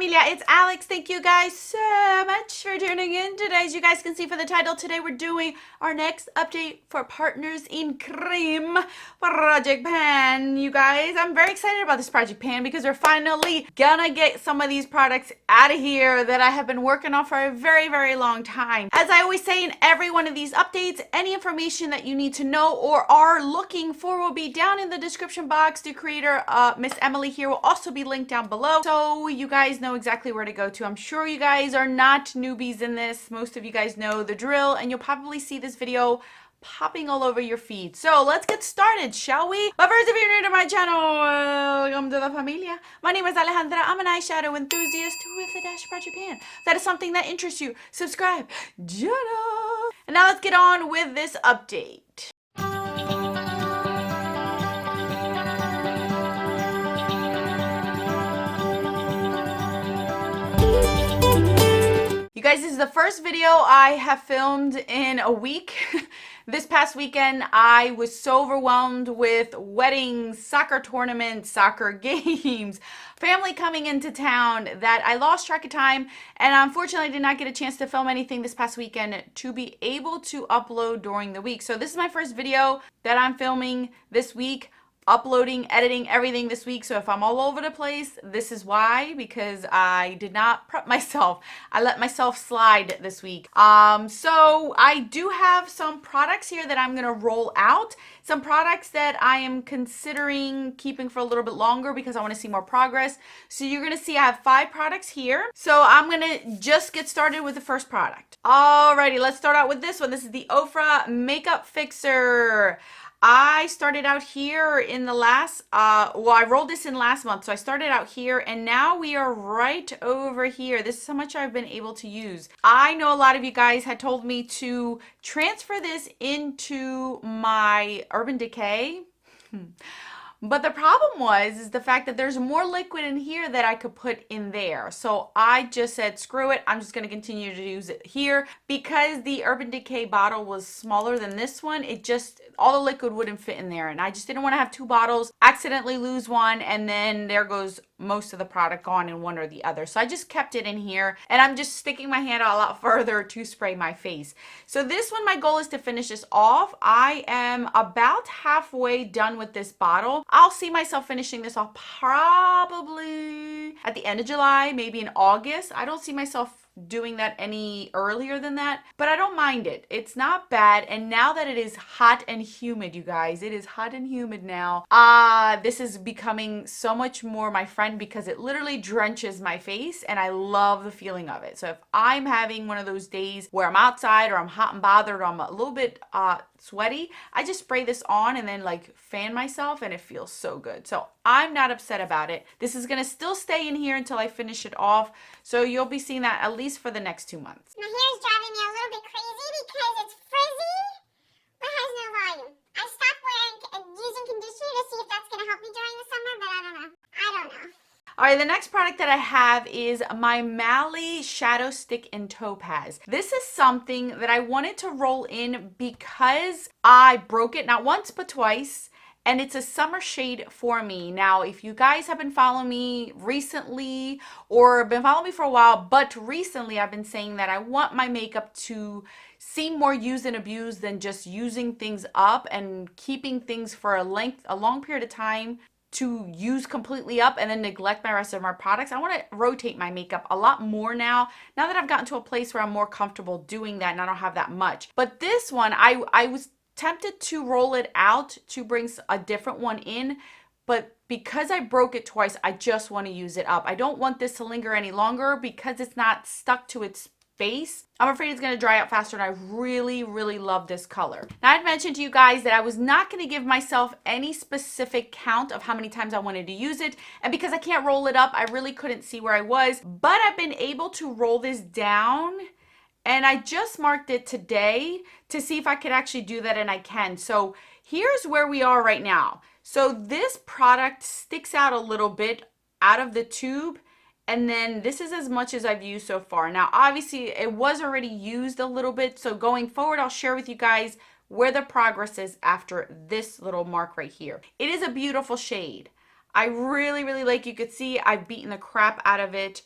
familia, it's Alex. Thank you guys so much for tuning in today. As you guys can see for the title, today we're doing our next update for Partners in Crime Project Pan. You guys, I'm very excited about this Project Pan because we're finally gonna get some of these products out of here that I have been working on for a very, very long time. As I always say in every one of these updates, any information that you need to know or are looking for will be down in the description box. The creator, Miss Emily here, will also be linked down below, so you guys know exactly where to go to. I'm sure you guys are not newbies in this. Most of you guys know the drill, and you'll probably see this video popping all over your feed. So let's get started, shall we? But first, if you're new to my channel, welcome to the familia. My name is Alejandra. I'm an eyeshadow enthusiast with a dash Project Pan. If that is something that interests you, subscribe, channel. And now let's get on with this update. You guys, this is the first video I have filmed in a week. This past weekend, I was so overwhelmed with weddings, soccer tournaments, soccer games, family coming into town that I lost track of time, and unfortunately did not get a chance to film anything this past weekend to be able to upload during the week. So this is my first video that I'm filming this week. Uploading, editing, everything this week. So if I'm all over the place, this is why, because I did not prep myself. I let myself slide this week. So I do have some products here that I'm gonna roll out. Some products that I am considering keeping for a little bit longer because I want to see more progress. So you're gonna see I have 5 products here. So I'm gonna just get started with the first product. Alrighty, let's start out with this one. This is the Ofra Makeup Fixer. I started out here in the last, I rolled this in last month. So I started out here and now we are right over here. This is how much I've been able to use. I know a lot of you guys had told me to transfer this into my Urban Decay. But the problem is the fact that there's more liquid in here that I could put in there. So I just said, screw it. I'm just going to continue to use it here because the Urban Decay bottle was smaller than this one. It just, all the liquid wouldn't fit in there. And I just didn't want to have 2 bottles, accidentally lose one, and then there goes most of the product gone in one or the other. So I just kept it in here and I'm just sticking my hand out a lot further to spray my face. So this one, my goal is to finish this off. I am about halfway done with this bottle. I'll see myself finishing this off probably at the end of July, maybe in August. I don't see myself doing that any earlier than that, but I don't mind it. It's not bad. And now that it is hot and humid, you guys, it is hot and humid now. This is becoming so much more my friend because it literally drenches my face and I love the feeling of it. So if I'm having one of those days where I'm outside or I'm hot and bothered or I'm a little bit sweaty, I just spray this on and then like fan myself and it feels so good. So I'm not upset about it. This is going to still stay in here until I finish it off. So you'll be seeing that at least for the next 2 months. My hair is driving me a little bit crazy because it's frizzy but has no volume. I stopped wearing using conditioner to see if that's going to help me during the summer, but I don't know. All right, the next product that I have is my Mally Shadow Stick in Topaz. This is something that I wanted to roll in because I broke it not once but twice. And it's a summer shade for me. Now, if you guys have been following me recently or been following me for a while, but recently I've been saying that I want my makeup to seem more used and abused than just using things up and keeping things for a long period of time to use completely up and then neglect my rest of my products. I want to rotate my makeup a lot more now that I've gotten to a place where I'm more comfortable doing that and I don't have that much. But this one, I was tempted to roll it out to bring a different one in, but because I broke it twice, I just want to use it up. I don't want this to linger any longer because it's not stuck to its base. I'm afraid it's going to dry out faster and I really, really love this color. Now, I'd mentioned to you guys that I was not going to give myself any specific count of how many times I wanted to use it. And because I can't roll it up, I really couldn't see where I was, but I've been able to roll this down. And I just marked it today to see if I could actually do that, and I can. So here's where we are right now. So this product sticks out a little bit out of the tube. And then this is as much as I've used so far. Now, obviously, it was already used a little bit. So going forward, I'll share with you guys where the progress is after this little mark right here. It is a beautiful shade. I really, really like. You could see I've beaten the crap out of it.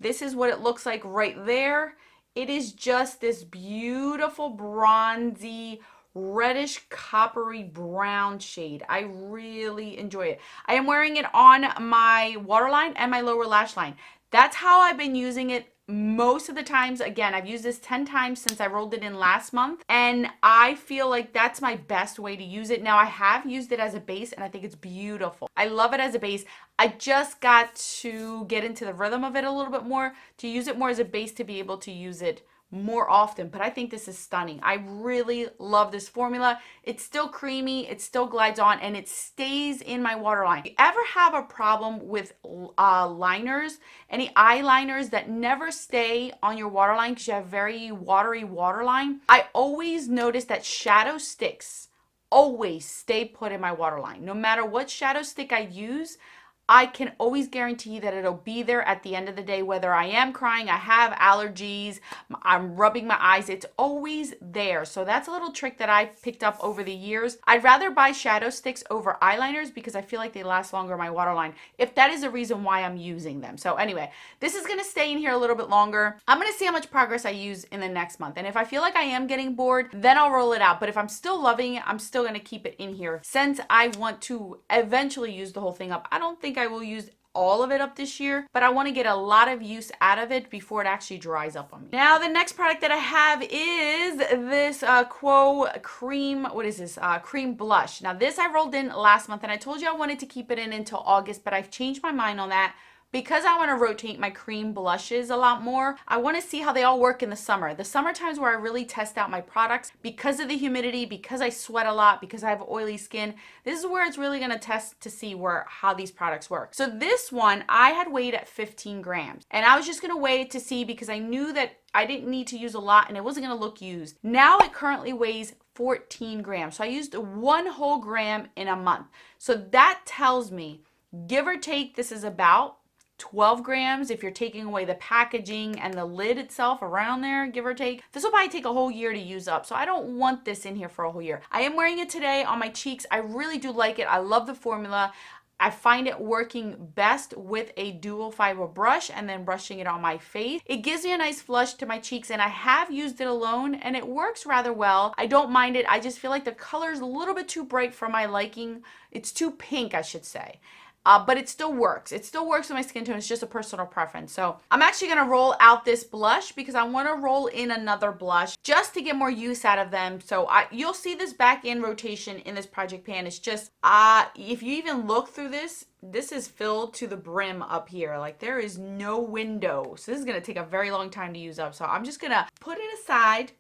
This is what it looks like right there. It is just this beautiful bronzy, reddish coppery brown shade. I really enjoy it. I am wearing it on my waterline and my lower lash line. That's how I've been using it most of the times. Again, I've used this 10 times since I rolled it in last month, and I feel like that's my best way to use it. Now, I have used it as a base, and I think it's beautiful. I love it as a base. I just got to get into the rhythm of it a little bit more, to use it more as a base, to be able to use it more often. But I think this is stunning. I really love this formula. It's still creamy, it still glides on, and it stays in my waterline. If you ever have a problem with liners, any eyeliners that never stay on your waterline because you have very watery waterline, I always notice that shadow sticks always stay put in my waterline. No matter what shadow stick I use, I can always guarantee that it'll be there at the end of the day, whether I am crying, I have allergies, I'm rubbing my eyes, it's always there. So that's a little trick that I picked up over the years. I'd rather buy shadow sticks over eyeliners because I feel like they last longer in my waterline, if that is the reason why I'm using them. So anyway, this is gonna stay in here a little bit longer. I'm gonna see how much progress I use in the next month. And if I feel like I am getting bored, then I'll roll it out. But if I'm still loving it, I'm still gonna keep it in here since I want to eventually use the whole thing up. I don't think I will use all of it up this year, but I want to get a lot of use out of it before it actually dries up on me. Now, the next product that I have is this Quo Cream, what is this? Cream Blush. Now, this I rolled in last month, and I told you I wanted to keep it in until August, but I've changed my mind on that. Because I want to rotate my cream blushes a lot more, I want to see how they all work in the summer. The summer times where I really test out my products because of the humidity, because I sweat a lot, because I have oily skin. This is where it's really going to test to see how these products work. So this one I had weighed at 15 grams, and I was just going to weigh it to see because I knew that I didn't need to use a lot and it wasn't going to look used. Now it currently weighs 14 grams. So I used 1 whole gram in a month. So that tells me, give or take, this is about 12 grams if you're taking away the packaging and the lid itself around there, give or take. This will probably take a whole year to use up, so I don't want this in here for a whole year. I am wearing it today on my cheeks. I really do like it. I love the formula. I find it working best with a dual fiber brush and then brushing it on my face. It gives me a nice flush to my cheeks, and I have used it alone and it works rather well. I don't mind it. I just feel like the color is a little bit too bright for my liking. It's too pink, I should say. But it still works. It still works with my skin tone. It's just a personal preference. So I'm actually going to roll out this blush because I want to roll in another blush just to get more use out of them. So you'll see this back in rotation in this project pan. It's just, if you even look through this, this is filled to the brim up here. Like there is no window. So this is going to take a very long time to use up. So I'm just going to put it aside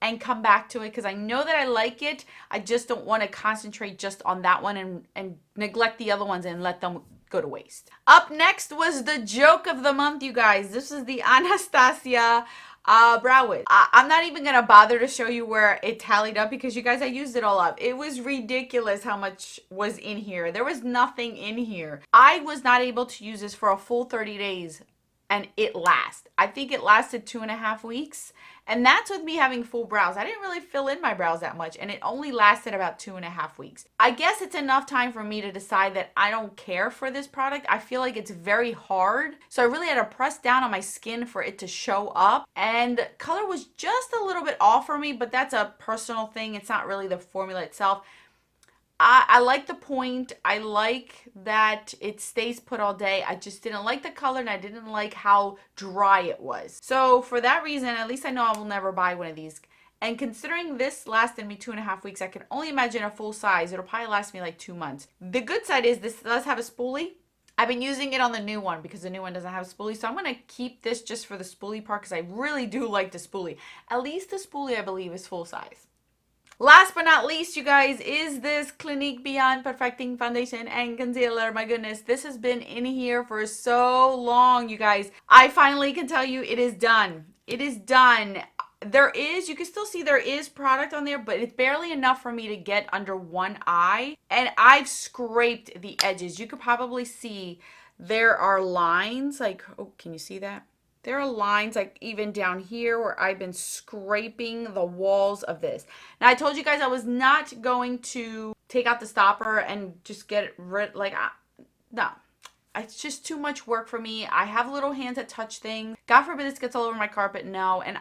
and come back to it because I know that I like it. I just don't want to concentrate just on that one and neglect the other ones and let them go to waste. Up next was the joke of the month, you guys. This is the Anastasia brow wig. I'm not even gonna bother to show you where it tallied up because you guys, I used it all up. It was ridiculous how much was in here. There was nothing in here. I was not able to use this for a full 30 days and it lasts. I think it lasted 2.5 weeks. And that's with me having full brows. I didn't really fill in my brows that much, and it only lasted about 2.5 weeks. I guess it's enough time for me to decide that I don't care for this product. I feel like it's very hard. So I really had to press down on my skin for it to show up. And color was just a little bit off for me, but that's a personal thing. It's not really the formula itself. I like the point. I like that it stays put all day. I just didn't like the color and I didn't like how dry it was. So for that reason, at least I know I will never buy one of these. And considering this lasted me 2.5 weeks, I can only imagine a full size. It'll probably last me like 2 months. The good side is this does have a spoolie. I've been using it on the new one because the new one doesn't have a spoolie. So I'm going to keep this just for the spoolie part because I really do like the spoolie. At least the spoolie, I believe, is full size. Last but not least, you guys, is this Clinique Beyond Perfecting Foundation and Concealer. My goodness, this has been in here for so long, you guys. I finally can tell you it is done. It is done. You can still see there is product on there, but it's barely enough for me to get under one eye. And I've scraped the edges. You could probably see there are lines like, oh, can you see that? There are lines like even down here where I've been scraping the walls of this. Now I told you guys I was not going to take out the stopper and just get rid, no. It's just too much work for me. I have little hands that touch things. God forbid this gets all over my carpet. No, and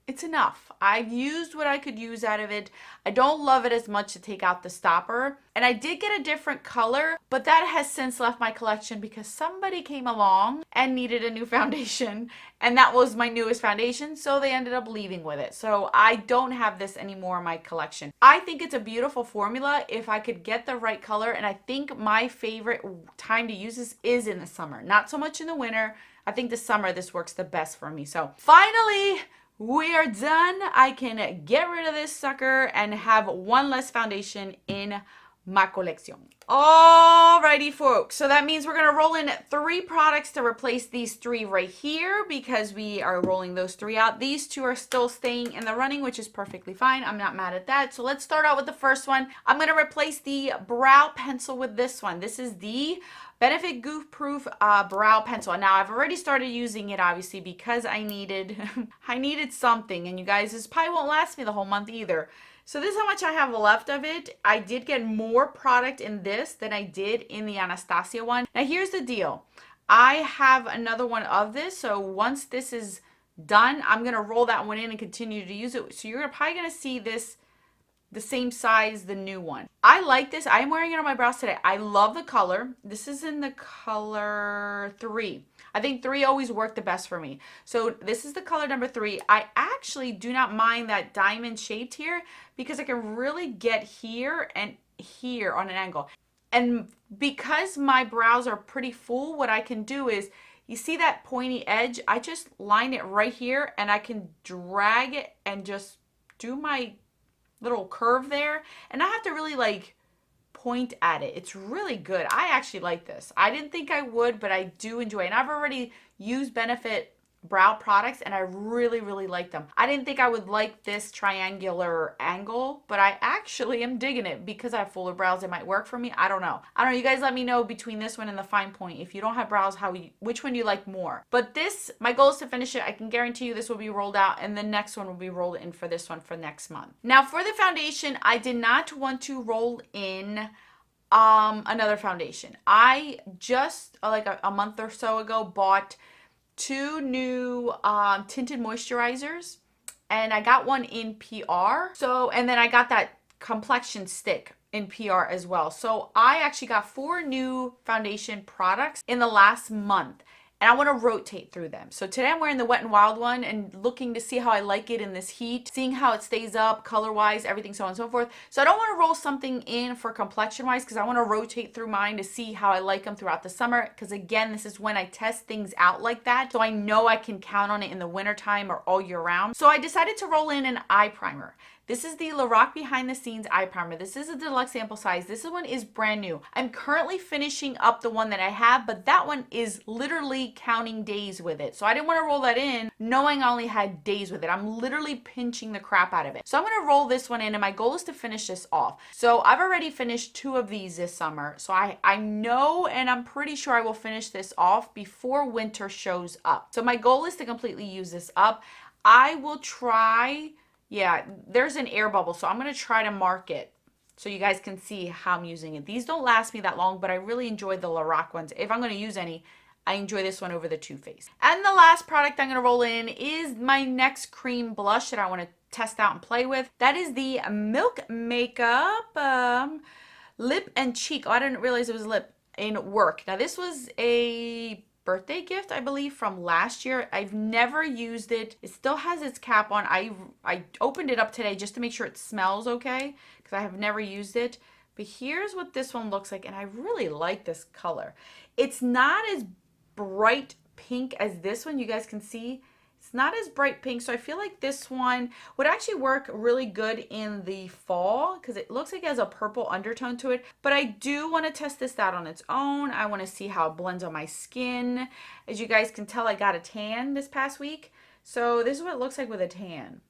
it's enough. I've used what I could use out of it. I don't love it as much to take out the stopper. And I did get a different color, but that has since left my collection because somebody came along and needed a new foundation. And that was my newest foundation, so they ended up leaving with it. So I don't have this anymore in my collection. I think it's a beautiful formula if I could get the right color. And I think my favorite time to use this is in the summer. Not so much in the winter. I think the summer this works the best for me. So finally, we are done. I can get rid of this sucker and have one less foundation in my collection. Alrighty, folks. So that means we're going to roll in 3 products to replace these 3 right here because we are rolling those 3 out. These 2 are still staying in the running, which is perfectly fine. I'm not mad at that. So let's start out with the first one. I'm going to replace the brow pencil with this one. This is the Benefit Goof Proof brow pencil. Now I've already started using it obviously because I needed something, and you guys, this probably won't last me the whole month either. So this is how much I have left of it. I did get more product in this than I did in the Anastasia one. Now here's the deal. I have another one of this, so once this is done, I'm gonna roll that one in and continue to use it. So you're probably gonna see this the same size, the new one. I like this. I'm wearing it on my brows today. I love the color. This is in the color 3. I think 3 always worked the best for me. So this is the color number 3. I actually do not mind that diamond shaped here because I can really get here and here on an angle. And because my brows are pretty full, what I can do is, you see that pointy edge? I just line it right here and I can drag it and just do my little curve there, and I have to really like point at it. It's really good. I actually like this. I didn't think I would, but I do enjoy it. And I've already used Benefit brow products and I really like them. I didn't think I would like this triangular angle, but I actually am digging it because I have fuller brows. It might work for me. I don't know. You guys let me know between this one and the Fine Point. If you don't have brows, which one do you like more? But this, my goal is to finish it. I can guarantee you this will be rolled out and the next one will be rolled in for this one for next month. Now for the foundation, I did not want to roll in another foundation. I just like a month or so ago bought 2 new tinted moisturizers, and I got one in PR. So, and then I got that complexion stick in PR as well. So I actually got 4 new foundation products in the last month. And I want to rotate through them. So today I'm wearing the Wet n Wild one and looking to see how I like it in this heat, seeing how it stays up color-wise, everything so on and so forth. So I don't want to roll something in for complexion-wise because I want to rotate through mine to see how I like them throughout the summer. Because again, this is when I test things out like that. So I know I can count on it in the wintertime or all year round. So I decided to roll in an eye primer. This is the Lorac Behind the Scenes Eye Primer. This is a deluxe sample size. This one is brand new. I'm currently finishing up the one that I have, but that one is literally counting days with it. So I didn't want to roll that in knowing I only had days with it. I'm literally pinching the crap out of it. So I'm going to roll this one in, and my goal is to finish this off. So I've already finished 2 of these this summer. So I know, and I'm pretty sure I will finish this off before winter shows up. So my goal is to completely use this up. I will try... Yeah, there's an air bubble, so I'm going to try to mark it so you guys can see how I'm using it. These don't last me that long, but I really enjoy the Lorac ones. If I'm going to use any, I enjoy this one over the Too Faced. And the last product I'm going to roll in is my next cream blush that I want to test out and play with. That is the Milk Makeup Lip and Cheek. Oh, I didn't realize it was lip in Work. Now, this was a birthday gift, I believe, from last year. I've never used it. It still has its cap on. I opened it up today just to make sure it smells okay because I have never used it. But here's what this one looks like, and I really like this color. It's not as bright pink as this one. You guys can see it's not as bright pink, so I feel like this one would actually work really good in the fall because it looks like it has a purple undertone to it. But I do want to test this out on its own. I want to see how it blends on my skin. As you guys can tell, I got a tan this past week. So this is what it looks like with a tan.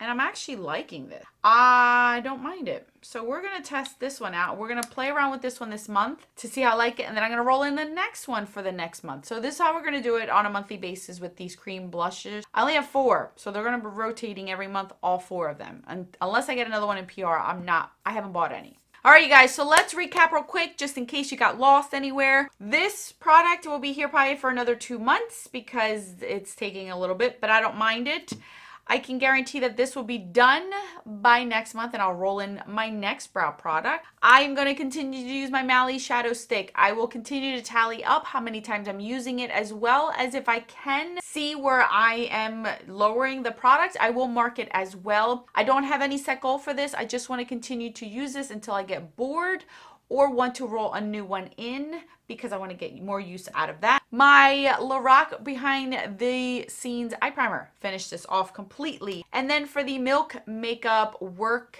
And I'm actually liking this. I don't mind it. So we're going to test this one out. We're going to play around with this one this month to see how I like it. And then I'm going to roll in the next one for the next month. So this is how we're going to do it on a monthly basis with these cream blushes. I only have 4. So they're going to be rotating every month, all 4 of them. And unless I get another one in PR, I haven't bought any. All right, you guys, so let's recap real quick just in case you got lost anywhere. This product will be here probably for another 2 months because it's taking a little bit, but I don't mind it. I can guarantee that this will be done by next month and I'll roll in my next brow product. I'm going to continue to use my Mally Shadow Stick. I will continue to tally up how many times I'm using it, as well as if I can see where I am lowering the product, I will mark it as well. I don't have any set goal for this. I just want to continue to use this until I get bored or want to roll a new one in because I want to get more use out of that. My Lorac Behind the Scenes Eye Primer, finished this off completely. And then for the Milk Makeup Work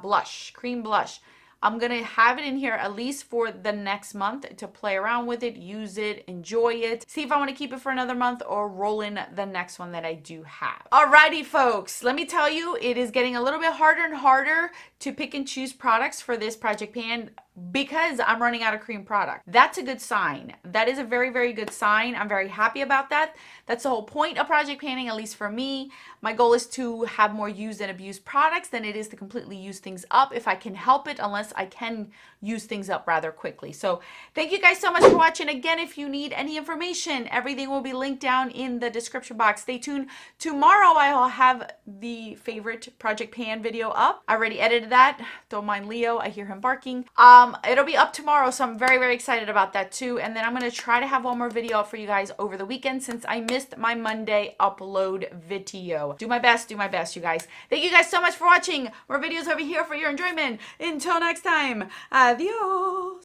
Blush, Cream Blush, I'm going to have it in here at least for the next month to play around with it, use it, enjoy it, see if I want to keep it for another month or roll in the next one that I do have. Alrighty, folks, let me tell you, it is getting a little bit harder and harder to pick and choose products for this Project Pan because I'm running out of cream product. That's a good sign. That is a very, very good sign. I'm very happy about that. That's the whole point of Project Panning, at least for me. My goal is to have more used and abused products than it is to completely use things up if I can help it, unless I can use things up rather quickly. So thank you guys so much for watching. Again, if you need any information, everything will be linked down in the description box. Stay tuned. Tomorrow I'll have the favorite Project Pan video up. I already edited that. Don't mind Leo. I hear him barking. It'll be up tomorrow, so I'm very, very excited about that too. And then I'm going to try to have one more video up for you guys over the weekend since I missed my Monday upload video. Do my best, you guys. Thank you guys so much for watching. More videos over here for your enjoyment. Until next time, adios.